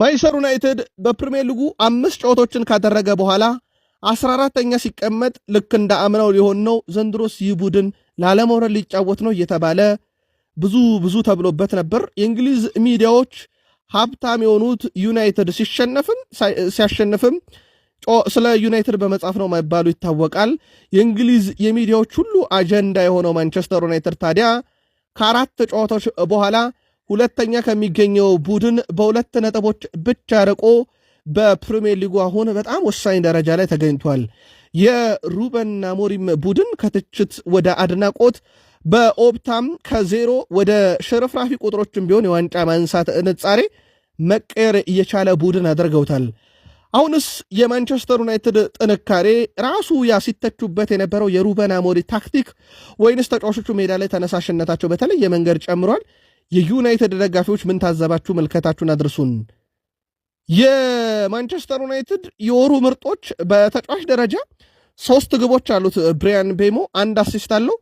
ማንቸስተር ዩናይትድ በፕሪሚየር ሊጉ 5 ጨዋታዎችን ካደረገ በኋላ 14ኛ ሲቀመጥ ልክ እንደ አምናው ሊሆን ነው። ዘንድሮስ ይህ ቡድን ላለመውረድ ሊጫወት ነው እየተባለ ብዙ ተብሎበት ነበር። የእንግሊዝ ሚዲያዎች ሀብታም የሆኑት ዩናይትድ ሲያሸንፍም ስለ ዩናይትድ በመጻፍ ነው መባሉ ይታወቃል። የእንግሊዝ የሚዲያዎች ሁሉ አጀንዳ የሆነው ማንቸስተር ዩናይትድ ታዲያ ከ4 ጨዋታዎች በኋላ ሁለተኛ ከሚገኘው ቡድን በ2 ነጥቦች ብቻ ርቆ በፕሪሚየር ሊጉ አሁን በጣም ወሳኝ ደረጃ ላይ ተገኝቷል። የሩበን አሞሪም ቡድን ከትችት ወደ አድናቆት በኦፕታም ከ0 ወደ ሽርፍራፊ ቁጥሮችን ቢሆን የዋንጫ ማንሳት ንጻሬ መቀየር እየቻለ ቡድን አድርገውታል። አሁንስ የማንቸስተር ዩናይትድ ጥንካሬ ራሱ ሲተቹበት የነበረው የሩበን አሞሪም ታክቲክ ወይንስ ተጫዋቾቹ ሜዳ ላይ ተነሳሽነታቸው በተለየ መንገድ ጨምሯል? የዩናይትድ ደጋፊዎች ምን ታዘባችሁ? መልከታችሁን አድርሱን። የማንቸስተር ዩናይትድ የወሩ ምርጦች በተጫዋች ደረጃ 3 ግቦች አሉት። ብሪያን ቤሞ 1 አሲስት አለው።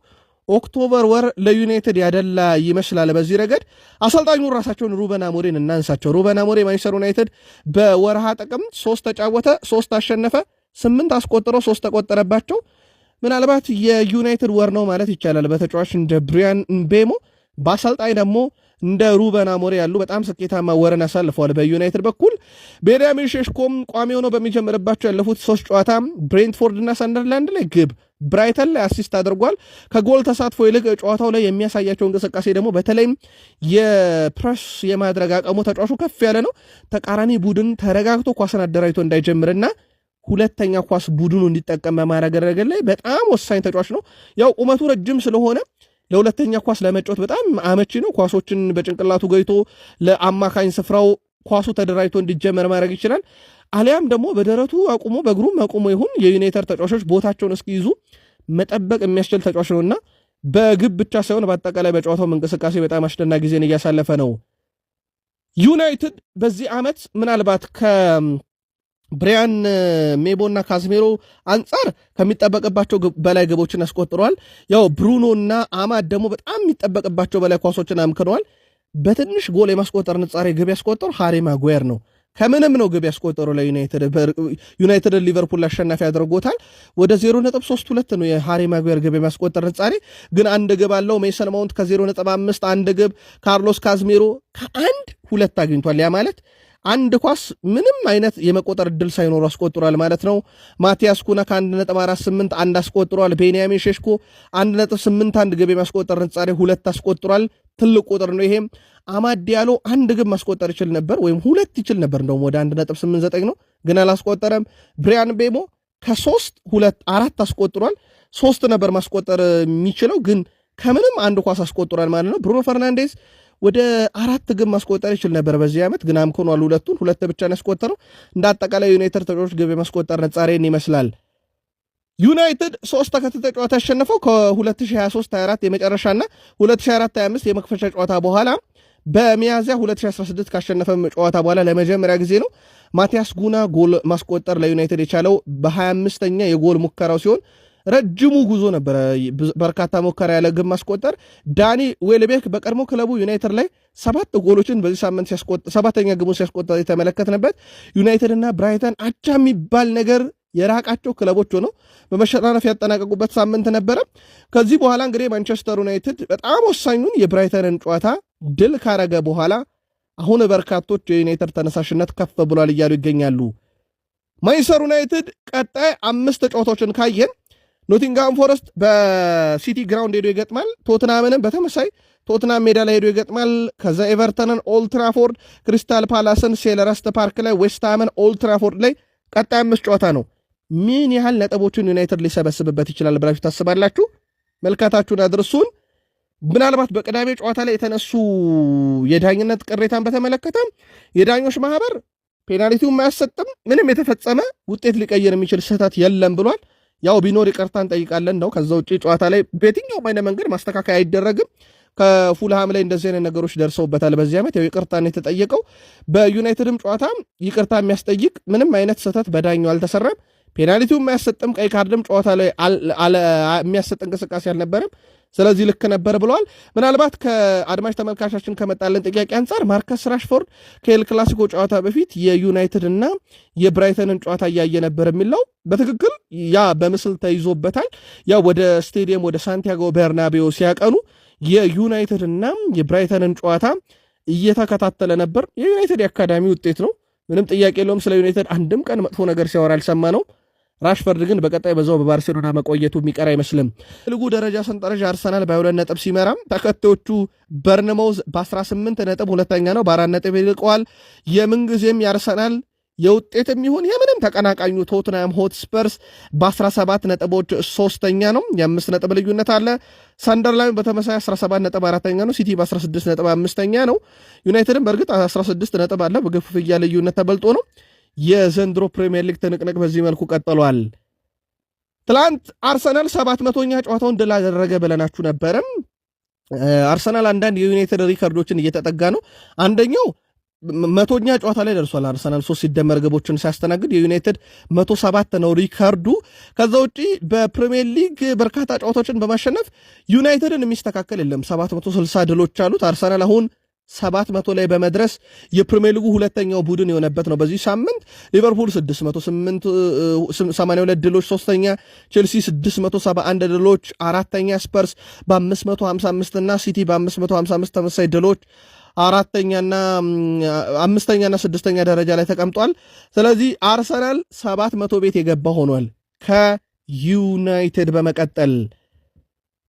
ኦክቶበር ወር ለዩናይትድ ያደላ ይመስላል። በዚህ ረገድ አሰልጣኙ ራሳቸውን ሩበን አሞሪም እናንሳቸው። ሩበን አሞሪም ማንቸስተር ዩናይትድ በወርሃ ጥቅምት 3 ተጫወተ፣ 3 አሸነፈ፣ 8 አስቆጥሮ 3 ተቆጠረባቸው። ምናልባት የዩናይትድ ወር ነው ማለት ይቻላል። በተጫዋች እንደ ብሪያን ቤሞ፣ በአሰልጣኝ ደግሞ እንደ ሩበን አሞሪም ያሉ በጣም ስኬታማ ወርን አሳልፈዋል። በዩናይትድ በኩል ቤንያሚን ሼሽኮም ቋሚ ሆኖ በሚጀምርባቸው ያለፉት 3 ጨዋታ ብሬንትፎርድ እና ሰንደርላንድ ላይ ግብ፣ ብራይተን ላይ አሲስት አድርጓል። ከጎል ተሳትፎ ይልቅ ጨዋታው ላይ የሚያሳያቸው እንቅስቃሴ ደግሞ በተለይም የፕረስ የማድረግ አቅሙ ተጫዋቹ ከፍ ያለ ነው። ተቃራኒ ቡድን ተረጋግቶ ኳስን አደራጅቶ እንዳይጀምርና ሁለተኛ ኳስ ቡድኑ እንዲጠቀም በማድረግ ረገድ ላይ በጣም ወሳኝ ተጫዋች ነው። ያው ቁመቱ ረጅም ስለሆነ ለሁለተኛ ኳስ ለመጫወት በጣም አመቺ ነው። ኳሶችን በጭንቅላቱ ገይቶ ለአማካኝ ስፍራው ኳሱ ተደራጅቶ እንዲጀመር ማድረግ ይችላል። አሊያም ደግሞ በደረቱ አቁሞ በእግሩም አቁሞ ይሁን የዩናይትድ ተጫዋቾች ቦታቸውን እስኪይዙ መጠበቅ የሚያስችል ተጫዋች ነውና በግብ ብቻ ሳይሆን በአጠቃላይ በጨዋታው እንቅስቃሴ በጣም አስደናቂ ጊዜን እያሳለፈ ነው። ዩናይትድ በዚህ ዓመት ምናልባት ብሪያን ሜቦና ካዝሜሮ አንጻር ከሚጠበቅባቸው በላይ ግቦችን አስቆጥረዋል። ያው ብሩኖና አማድ ደግሞ በጣም የሚጠበቅባቸው በላይ ኳሶችን አምክነዋል። በትንሽ ጎል የማስቆጠር ንጻሬ ግብ ያስቆጠሩ ሃሪ ማጓየር ነው። ከምንም ነው ግብ ያስቆጠሩ ለዩናይትድ ሊቨርፑል አሸናፊ ያደርጎታል። ወደ 0.32 ነው የሃሪ ማጓየር ግብ የሚያስቆጠር ንጻሬ፣ ግን 1 ግብ አለው። ሜሰን ማውንት ከ0.5 1 ግብ፣ ካርሎስ ካዝሜሮ ከ1-2 አግኝቷል። ያ ማለት አንድ ኳስ ምንም አይነት የመቆጠር እድል ሳይኖሩ አስቆጥሯል ማለት ነው። ማቲያስ ኩና ከ1.48 1 አስቆጥሯል። ቤንያሚን ሼሽኮ 1.81 ግብ የማስቆጠር ንጻሬ 2 አስቆጥሯል። ትልቅ ቁጥር ነው ይሄም። አማድ ዲያሎ 1 ግብ ማስቆጠር ይችል ነበር ወይም 2 ይችል ነበር፣ እንደውም ወደ 1.89 ነው ግን አላስቆጠረም። ብሪያን ቤሞ ከ3-2-4 አስቆጥሯል። 3 ነበር ማስቆጠር የሚችለው ግን ከምንም 1 ኳስ አስቆጥሯል ማለት ነው። ብሩኖ ፈርናንዴዝ ወደ 4 ግብ ማስቆጠር ይችል ነበር በዚህ ዓመት ግን አምክኗል። 2 ብቻ ነው ያስቆጠረው። እንደ አጠቃላይ ዩናይትድ ተጫዋቾች ግብ የማስቆጠር ነጻሬን ይመስላል። ዩናይትድ 3 ተከታታይ ጨዋታ ያሸነፈው ከ2023-24 የመጨረሻና 2024-25 የመክፈቻ ጨዋታ በኋላ በሚያዝያ 2016 ካሸነፈ ጨዋታ በኋላ ለመጀመሪያ ጊዜ ነው። ማቲያስ ጉና ጎል ማስቆጠር ለዩናይትድ የቻለው በ25ኛ የጎል ሙከራው ሲሆን ረጅሙ ጉዞ ነበረ። በርካታ ሙከራ ያለ ግብ ማስቆጠር። ዳኒ ዌልቤክ በቀድሞ ክለቡ ዩናይትድ ላይ 7 ጎሎችን በዚህ ሳምንት 7ኛ ግቡን ሲያስቆጠር የተመለከትንበት። ዩናይትድ እና ብራይተን አቻ የሚባል ነገር የራቃቸው ክለቦች ሆነው በመሸናነፍ ያጠናቀቁበት ሳምንት ነበረ። ከዚህ በኋላ እንግዲህ ማንቸስተር ዩናይትድ በጣም ወሳኙን የብራይተንን ጨዋታ ድል ካረገ በኋላ አሁን በርካቶች የዩናይትድ ተነሳሽነት ከፍ ብሏል እያሉ ይገኛሉ። ማንቸስተር ዩናይትድ ቀጣይ 5 ጨዋታዎችን ካየን ኖቲንግሃም ፎረስት በሲቲ ግራውንድ ሄዶ ይገጥማል። ቶትናምንም በተመሳይ ቶትናም ሜዳ ላይ ሄዶ ይገጥማል። ከዛ ኤቨርተንን ኦልድ ትራፎርድ፣ ክሪስታል ፓላስን ሴልኸርስት ፓርክ ላይ፣ ዌስትሃምን ኦልድ ትራፎርድ ላይ ቀጣይ 5 ጨዋታ ነው። ምን ያህል ነጥቦችን ዩናይትድ ሊሰበስብበት ይችላል ብላችሁ ታስባላችሁ? መልካታችሁን አድርሱን። ምናልባት በቅዳሜ ጨዋታ ላይ የተነሱ የዳኝነት ቅሬታን በተመለከተ የዳኞች ማህበር ፔናልቲውን ማያሰጥም፣ ምንም የተፈጸመ ውጤት ሊቀይር የሚችል ስህተት የለም ብሏል። ያው ቢኖር ይቅርታ እንጠይቃለን ነው። ከዛ ውጭ ጨዋታ ላይ በየትኛውም አይነት መንገድ ማስተካከያ አይደረግም። ከፉልሃም ላይ እንደዚህ አይነት ነገሮች ደርሰውበታል በዚህ ዓመት። ያው ይቅርታን የተጠየቀው በዩናይትድም ጨዋታ ይቅርታ የሚያስጠይቅ ምንም አይነት ስህተት በዳኛው አልተሰራም። ፔናልቲው የሚያሰጥም ቀይ ካርድም ጨዋታ ላይ የሚያሰጥ እንቅስቃሴ አልነበረም። ስለዚህ ልክ ነበር ብለዋል። ምናልባት ከአድማጭ ተመልካቻችን ከመጣለን ጥያቄ አንጻር ማርከስ ራሽፎርድ ከኤል ክላሲኮ ጨዋታ በፊት የዩናይትድ እና የብራይተንን ጨዋታ እያየ ነበር የሚለው በትክክል ያ በምስል ተይዞበታል። ያ ወደ ስቴዲየም ወደ ሳንቲያጎ ቤርናቤዮ ሲያቀኑ የዩናይትድ እና የብራይተንን ጨዋታ እየተከታተለ ነበር። የዩናይትድ የአካዳሚ ውጤት ነው፣ ምንም ጥያቄ የለውም። ስለ ዩናይትድ አንድም ቀን መጥፎ ነገር ሲያወራ አልሰማ ነው። ራሽፈርድ ግን በቀጣይ በዛው በባርሴሎና መቆየቱ የሚቀር አይመስልም። ልጉ ደረጃ ሰንጠረዥ አርሰናል በ22 ነጥብ ሲመራም ተከታዮቹ በርንማውዝ በ18 ነጥብ ሁለተኛ ነው፣ በ4 ነጥብ ይልቀዋል። የምንጊዜም የአርሰናል የውጤትም ይሁን የምንም ተቀናቃኙ ቶትናም ሆትስፐርስ በ17 ነጥቦች ሶስተኛ ነው፣ የ5 ነጥብ ልዩነት አለ። ሰንደርላንድ በተመሳይ 17 ነጥብ አራተኛ ነው፣ ሲቲ በ16 ነጥብ አምስተኛ ነው። ዩናይትድም በእርግጥ 16 ነጥብ አለ፣ በግፍፍያ ልዩነት ተበልጦ ነው። የዘንድሮ ፕሪሚየር ሊግ ትንቅንቅ በዚህ መልኩ ቀጥሏል። ትላንት አርሰናል 700ኛ ጨዋታውን ድል አደረገ ብለናችሁ ነበረም። አርሰናል አንዳንድ የዩናይትድ ሪከርዶችን እየተጠጋ ነው። አንደኛው 100ኛ ጨዋታ ላይ ደርሷል። አርሰናል 3 ሲደመር ግቦችን ሲያስተናግድ የዩናይትድ 107 ነው ሪከርዱ። ከዛ ውጪ በፕሪሚየር ሊግ በርካታ ጨዋታዎችን በማሸነፍ ዩናይትድን የሚስተካከል የለም። 760 ድሎች አሉት። አርሰናል አሁን 700 ላይ በመድረስ የፕሪሚየር ሊጉ ሁለተኛው ቡድን የሆነበት ነው። በዚህ ሳምንት ሊቨርፑል 682 ድሎች ሶስተኛ፣ ቼልሲ 671 ድሎች አራተኛ፣ ስፐርስ በ555 እና ሲቲ በ555 ተመሳሳይ ድሎች አምስተኛና ስድስተኛ ደረጃ ላይ ተቀምጧል። ስለዚህ አርሰናል 700 ቤት የገባ ሆኗል ከዩናይትድ በመቀጠል